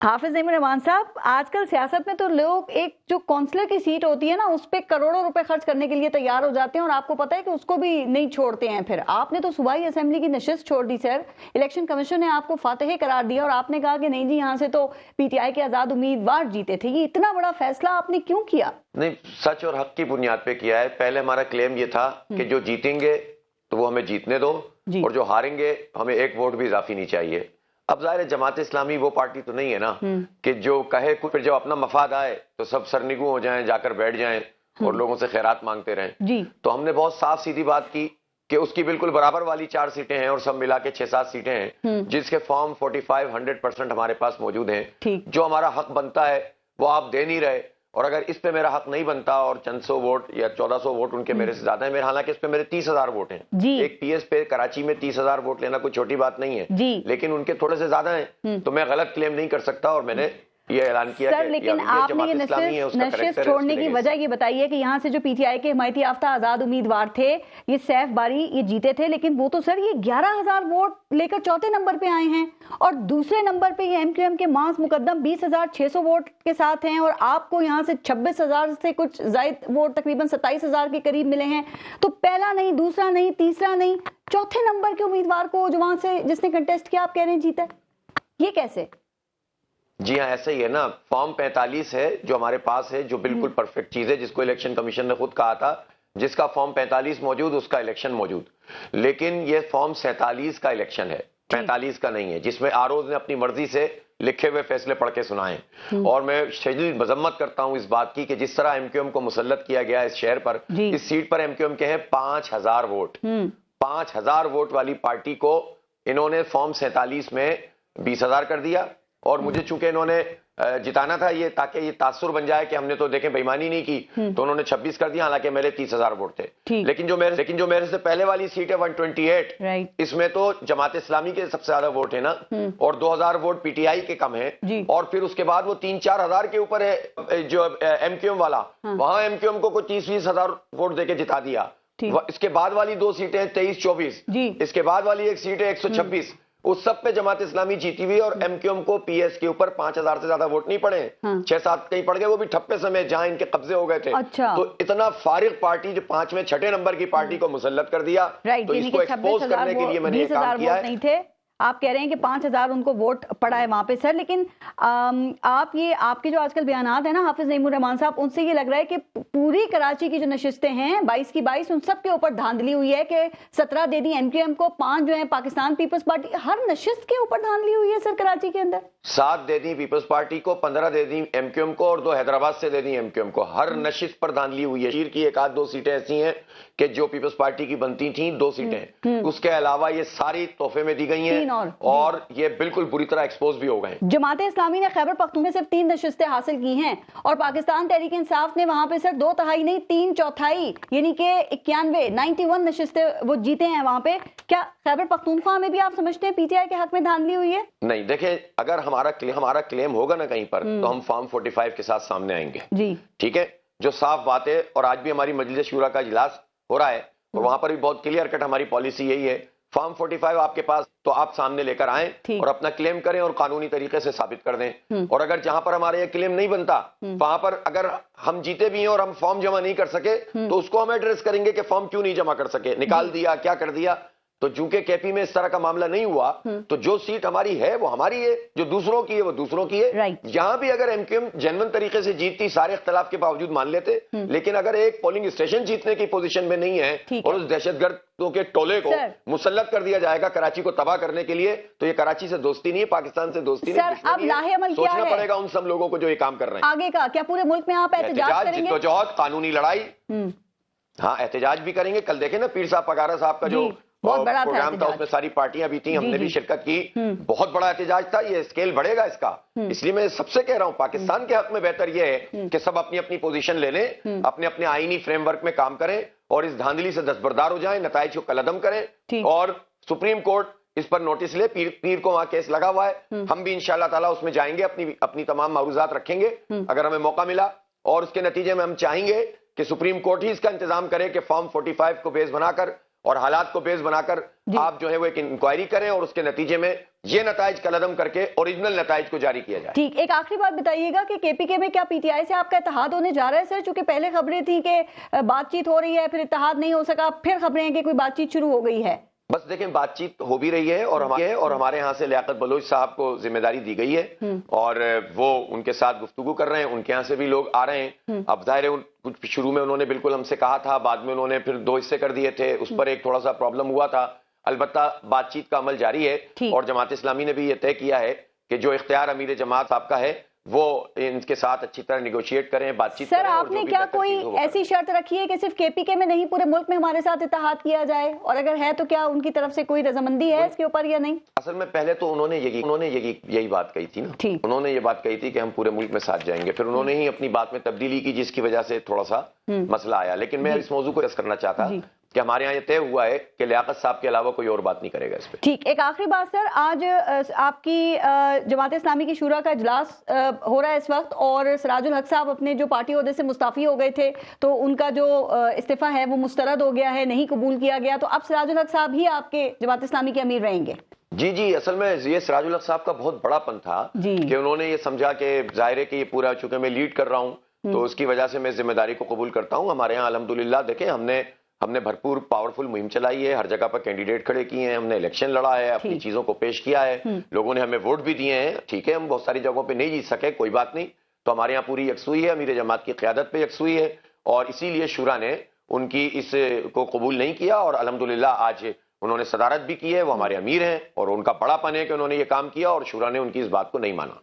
हाफिज नईमुर रहमान साहब, आजकल सियासत में तो लोग एक जो काउंसलर की सीट होती है ना, उस पे करोड़ों रुपए खर्च करने के लिए तैयार हो जाते हैं और आपको पता है कि उसको भी नहीं छोड़ते हैं। फिर आपने तो सूबाई असेंबली की नशिस्त छोड़ दी सर, इलेक्शन कमीशन ने आपको फातह करार दिया और आपने कहा कि नहीं जी, यहाँ से तो पीटीआई के आजाद उम्मीदवार जीते थे। ये इतना बड़ा फैसला आपने क्यों किया? नहीं, सच और हक की बुनियाद पे किया है। पहले हमारा क्लेम ये था कि जो जीतेंगे तो वो हमें जीतने दो और जो हारेंगे हमें एक वोट भी इजाफी नहीं चाहिए। अब जाहिर है जमात इस्लामी वो पार्टी तो नहीं है ना कि जो कहे कुछ, फिर जब अपना मफाद आए तो सब सरनिगू हो जाएं, जाकर बैठ जाएं और लोगों से खैरात मांगते रहें। तो हमने बहुत साफ सीधी बात की कि उसकी बिल्कुल बराबर वाली 4 सीटें हैं और सब मिला के 6-7 सीटें हैं जिसके फॉर्म 45-100% हमारे पास मौजूद हैं। जो हमारा हक बनता है वो आप दे नहीं रहे, और अगर इस पे मेरा हक नहीं बनता और चंद सौ वोट या 1400 वोट उनके मेरे से ज्यादा है, मेरे हालांकि इस पे मेरे 30,000 वोट हैं। एक पीएस पे कराची में 30,000 वोट लेना कोई छोटी बात नहीं है, लेकिन उनके थोड़े से ज्यादा हैं तो मैं गलत क्लेम नहीं कर सकता और मैंने ये ऐलान किया सर, लेकिन आपने ये नशिस्त छोड़ने की वजह ये बताइए कि यहाँ से जो पीटीआई के हिमायती याफ्ता आजाद उम्मीदवार थे, ये सैफ बारी, ये जीते थे, लेकिन वो तो सर ये 11,000 वोट लेकर चौथे नंबर पे आए हैं और दूसरे नंबर पे ये एमक्यूएम के मांस मुकद्दम 20,600 वोट के साथ हैं और आपको यहाँ से 26,000 से कुछ जायद वोट, तकरीबन 27,000 के करीब मिले हैं। तो पहला नहीं, दूसरा नहीं, तीसरा नहीं, चौथे नंबर के उम्मीदवार को जो वहां से जिसने कंटेस्ट किया आप कह रहे हैं जीता, ये कैसे? जी हाँ, ऐसा ही है ना। फॉर्म 45 है जो हमारे पास है, जो बिल्कुल परफेक्ट चीज है, जिसको इलेक्शन कमीशन ने खुद कहा था जिसका फॉर्म 45 मौजूद उसका इलेक्शन मौजूद। लेकिन ये फॉर्म 47 का इलेक्शन है, 45 का नहीं है, जिसमें आरओ ने अपनी मर्जी से लिखे हुए फैसले पढ़ के सुनाए। और मैं शदीद मजम्मत करता हूं इस बात की कि जिस तरह एमक्यूएम को मुसल्लत किया गया इस शहर पर, इस सीट पर एमक्यूएम के हैं 5,000 वोट। 5,000 वोट वाली पार्टी को इन्होंने फॉर्म 47 में 20,000 कर दिया और मुझे चूंकि इन्होंने जिताना था ये, ताकि ये तासुर बन जाए कि हमने तो देखें बेईमानी नहीं की, तो उन्होंने 26 कर दिया, हालांकि मेरे 30,000 वोट थे। लेकिन जो मेरे से पहले वाली सीट है 128, इसमें तो जमात इस्लामी के सबसे ज्यादा वोट है ना, और 2,000 वोट पीटीआई के कम है, और फिर उसके बाद वो 3-4 हजार के ऊपर है जो एमक्यूएम वाला, वहां एमक्यूएम को कोई 30-20 हजार वोट देके जिता दिया। इसके बाद वाली 2 सीटें 23-24, इसके बाद वाली एक सीट है 126, उस सब पे जमात इस्लामी जीती हुई और एमक्यूएम को पीएस के ऊपर 5,000 से ज्यादा वोट नहीं पड़े, 6-7 कहीं पड़ गए, वो भी ठप्पे समय जहां इनके कब्जे हो गए थे। तो इतना फारिग पार्टी जो 5वें-6ठे नंबर की पार्टी को मुसल्लत कर दिया, तो इसको एक्सपोज करने के लिए मैंने ये काम किया है। आप कह रहे हैं कि 5,000 उनको वोट पड़ा है वहां पे सर, लेकिन आप ये आपके जो आजकल बयानात है ना हाफिज नईमुर रहमान साहब, उनसे ये लग रहा है कि पूरी कराची की जो नशिस्तें हैं 22 की 22, उन सब के ऊपर धांधली हुई है कि 17 दे दी एमक्यूएम को, 5 जो है पाकिस्तान पीपल्स पार्टी, हर नशिस्त के ऊपर धांधली हुई है सर कराची के अंदर। 7 दे दी पीपल्स पार्टी को, 15 दे दी एमक्यूएम को और 2 हैदराबाद से दे दी एमक्यूएम को। हर नशिस्त पर धांधली हुई है। शीर की 1-2 सीटें ऐसी हैं कि जो पीपल्स पार्टी की बनती थी, 2 सीटें, उसके अलावा ये सारी तोहफे में दी गई हैं और ये बिल्कुल बुरी तरह एक्सपोज भी हो गए। जमात इस्लामी ने खैबर पख्तूनख्वा में सिर्फ 3 नशिस्तें हासिल की हैं और पाकिस्तान तहरीक इंसाफ ने वहां पे सर 2 तिहाई नहीं 3/4 यानी कि 91 नशिस्तें वो जीते हैं वहां पे। क्या खैबर पख्तूनख्वा में भी आप समझते हैं पीटीआई के हक में धांधली हुई है? नहीं, देखें, अगर हमारा क्लेम होगा ना कहीं पर तो हम फॉर्म 45 के साथ सामने आएंगे जी, ठीक है, जो साफ बात है। और आज भी हमारी मजलिस शूरा का इजलास हो रहा है और वहां पर भी बहुत क्लियर कट हमारी पॉलिसी यही है, फॉर्म 45 आपके पास तो आप सामने लेकर आएं और अपना क्लेम करें और कानूनी तरीके से साबित कर दें। और अगर जहां पर हमारा ये क्लेम नहीं बनता, वहां पर अगर हम जीते भी हैं और हम फॉर्म जमा नहीं कर सके तो उसको हम एड्रेस करेंगे कि फॉर्म क्यों नहीं जमा कर सके, निकाल दिया, क्या कर दिया। तो चूंकि केपी में इस तरह का मामला नहीं हुआ, तो जो सीट हमारी है वो हमारी है, जो दूसरों की है वो दूसरों की है। यहां भी अगर एमक्यूएम जेन्युइन तरीके से जीतती, सारे इख्तलाफ के बावजूद मान लेते, लेकिन अगर एक पोलिंग स्टेशन जीतने की पोजीशन में नहीं है और उस दहशतगर्दों के टोले को मुसल्लत कर दिया जाएगा कराची को तबाह करने के लिए, तो ये कराची से दोस्ती नहीं है, पाकिस्तान से दोस्ती नहीं है। सोचना पड़ेगा उन सब लोगों को जो ये काम कर रहे हैं। आगे का क्या पूरे मुल्क में आप एहतजाज करेंगे? जिद्दोजहद, कानूनी लड़ाई, हाँ एहतजाज भी करेंगे। कल देखे ना पीर साहब पगारा साहब का जो बहुत बड़ा प्रोग्राम था, उसमें सारी पार्टियां भी थी, हमने भी शिरकत की, बहुत बड़ा एहतजाज था। ये स्केल बढ़ेगा इसका, इसलिए मैं सबसे कह रहा हूं पाकिस्तान के हक में बेहतर ये है कि सब अपनी अपनी पोजीशन ले लें, अपने अपने आईनी फ्रेमवर्क में काम करें और इस धांधली से दस्तबरदार हो जाएं, नताइज को कलअदम करें और सुप्रीम कोर्ट इस पर नोटिस ले। पीर को वहां केस लगा हुआ है, हम भी इंशाअल्लाह ताला उसमें जाएंगे, अपनी तमाम मारूजात रखेंगे अगर हमें मौका मिला, और उसके नतीजे में हम चाहेंगे कि सुप्रीम कोर्ट ही इसका इंतजाम करे कि फॉर्म 45 को बेस बनाकर और हालात को बेस बनाकर आप जो है वो एक इंक्वायरी करें और उसके नतीजे में یہ نتائج کالعدم کر کے اوریجنل نتائج کو جاری کیا جائے. ٹھیک, ایک آخری بات بتائیے گا کہ کے پی کے میں کیا پی ٹی آئی سے آپ کا اتحاد ہونے جا رہا ہے سر؟ چونکہ پہلے خبریں تھیں کہ بات چیت ہو رہی ہے, پھر اتحاد نہیں ہو سکا, پھر خبریں ہیں کہ کوئی بات چیت شروع ہو گئی ہے. بس دیکھیں, بات چیت ہو بھی رہی ہے اور ہمارے ہاں سے لیاقت بلوچ صاحب کو ذمہ داری دی گئی ہے اور وہ ان کے ساتھ گفتگو کر رہے ہیں. ان کے ہاں سے بھی لوگ آ رہے ہیں. اب ظاہر ہے شروع میں انہوں نے بالکل ہم سے کہا تھا, بعد میں انہوں نے پھر 2 حصے کر دیے تھے, اس پر ایک تھوڑا سا پرابلم ہوا تھا. البتہ بات چیت کا عمل جاری ہے اور جماعت اسلامی نے بھی یہ طے کیا ہے کہ جو اختیار امیر جماعت صاحب کا ہے وہ ان کے ساتھ اچھی طرح نیگوشیٹ کریں, بات چیت کریں. سر آپ نے کیا کوئی ایسی شرط رکھی ہے کہ صرف کے پی کے میں نہیں پورے ملک میں ہمارے ساتھ اتحاد کیا جائے, اور اگر ہے تو کیا ان کی طرف سے کوئی رضامندی ہے اس کے اوپر یا نہیں؟ اصل میں پہلے تو انہوں نے یہی بات کہی تھی نا, انہوں نے یہ بات کہی تھی کہ ہم پورے ملک میں ساتھ جائیں گے. پھر انہوں نے ہی اپنی بات میں تبدیلی کی جس کی وجہ سے تھوڑا سا مسئلہ آیا. لیکن میں اس موضوع کو عرض کرنا چاہتا کہ ہمارے ہاں یہ طے ہوا ہے کہ لیاقت صاحب کے علاوہ کوئی اور بات نہیں کرے گا اس پہ. ٹھیک, ایک آخری بات سر, آج آپ کی جماعت اسلامی کی شورا کا اجلاس ہو رہا ہے اس وقت, اور سراج الحق صاحب اپنے جو پارٹی عہدے سے مستعفی ہو گئے تھے تو ان کا جو استعفیٰ ہے وہ مسترد ہو گیا ہے, نہیں قبول کیا گیا, تو اب سراج الحق صاحب ہی آپ کے جماعت اسلامی کے امیر رہیں گے. جی اصل میں یہ سراج الحق صاحب کا بہت بڑا پن تھا کہ انہوں نے یہ سمجھا کہ ظاہر ہے کہ یہ پورا چونکہ میں لیڈ کر رہا ہوں تو اس کی وجہ سے میں ذمہ داری کو قبول کرتا ہوں. ہمارے ہاں الحمدللہ دیکھیں ہم نے بھرپور پاورفل مہم چلائی ہے, ہر جگہ پر کینڈیڈیٹ کھڑے کیے ہیں, ہم نے الیکشن لڑا ہے, اپنی چیزوں کو پیش کیا ہے, لوگوں نے ہمیں ووٹ بھی دیے ہیں. ٹھیک ہے, ہم بہت ساری جگہوں پہ نہیں جیت سکے, کوئی بات نہیں, تو ہمارے یہاں پوری یکسوئی ہے, امیر جماعت کی قیادت پہ یکسوئی ہے, اور اسی لیے شورا نے ان کی اس کو قبول نہیں کیا, اور الحمدللہ آج انہوں نے صدارت بھی کی ہے, وہ ہمارے امیر ہیں, اور ان کا بڑا پن ہے کہ انہوں نے یہ کام کیا اور شورا نے ان کی اس بات کو نہیں مانا.